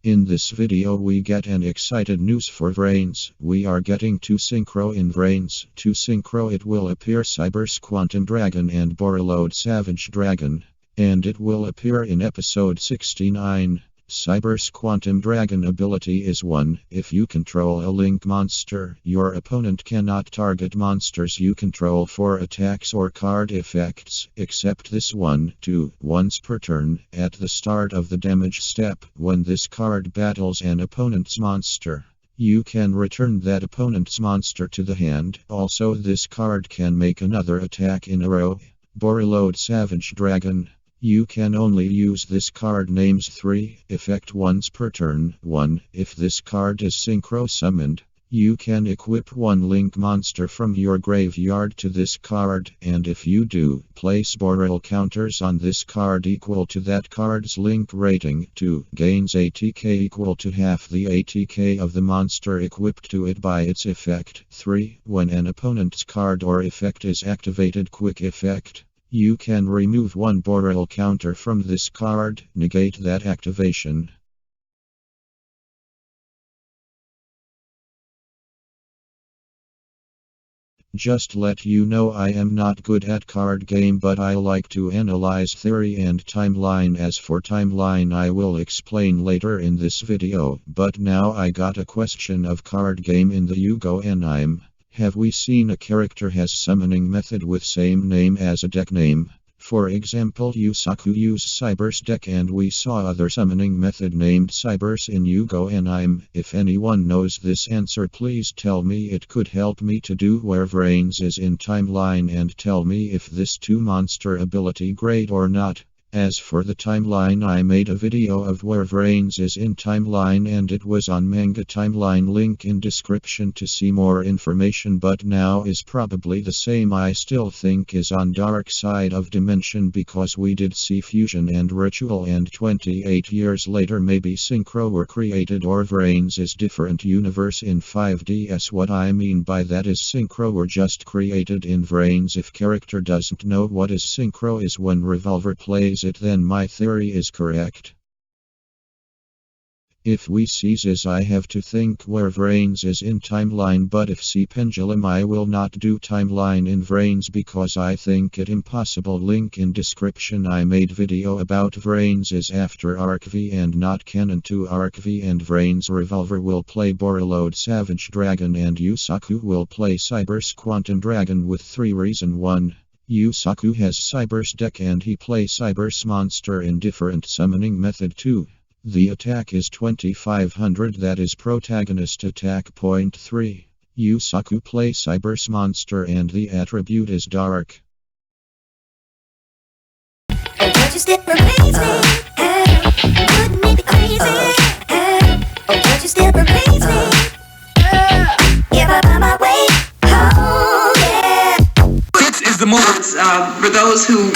In this video we get an excited news for VRAINS. We are getting 2 Synchro in VRAINS. 2 Synchro it will appear Cyberse Quantum Dragon and Borreload Savage Dragon. And it will appear in episode 69. Cyberse Quantum Dragon ability is 1. If you control a link monster, your opponent cannot target monsters you control for attacks or card effects, except this one. 2. Once per turn, at the start of the damage step, when this card battles an opponent's monster, you can return that opponent's monster to the hand. Also, this card can make another attack in a row. Borreload Savage Dragon. You can only use this card names 3, effect once per turn. 1. If this card is Synchro Summoned, you can equip one link monster from your graveyard to this card, and if you do, place Borrel Counters on this card equal to that card's link rating. 2. Gains ATK equal to half the ATK of the monster equipped to it by its effect. 3. When an opponent's card or effect is activated, quick effect, you can remove one Borrel Counter from this card, negate that activation. Just let you know I am not good at card game, but I like to analyze theory and timeline. As for timeline I will explain later in this video, but now I got a question of card game in the Yugo anime. Have we seen a character has summoning method with same name as a deck name? For example, Yusaku used Cyberse deck and we saw other summoning method named Cyberse in Yugo anime. If anyone knows this answer, please tell me. It could help me to do where VRAINS is in timeline and tell me if this 2 monster ability great or not. As for the timeline, I made a video of where VRAINS is in timeline and it was on manga timeline, link in description to see more information, but now is probably the same. I still think is on dark side of dimension because we did see fusion and ritual, and 28 years later maybe Synchro were created or VRAINS is different universe in 5DS. What I mean by that is Synchro were just created in VRAINS. If character doesn't know what is Synchro is when Revolver plays it, then my theory is correct. If we sees is I have to think where VRAINS is in timeline, but if see Pendulum I will not do timeline in VRAINS because I think it impossible. Link in description. I made video about VRAINS is after Arc V and not canon to Arc V, and VRAINS Revolver will play Borreload Savage Dragon and Yusaku will play Cyberse Quantum Dragon with 3 reasons. 1. Yusaku has Cyberse deck and he plays Cyberse monster in different summoning method. 2. The attack is 2500, that is protagonist attack. Point 3. Yusaku play Cyberse monster and the attribute is dark. The moves for those who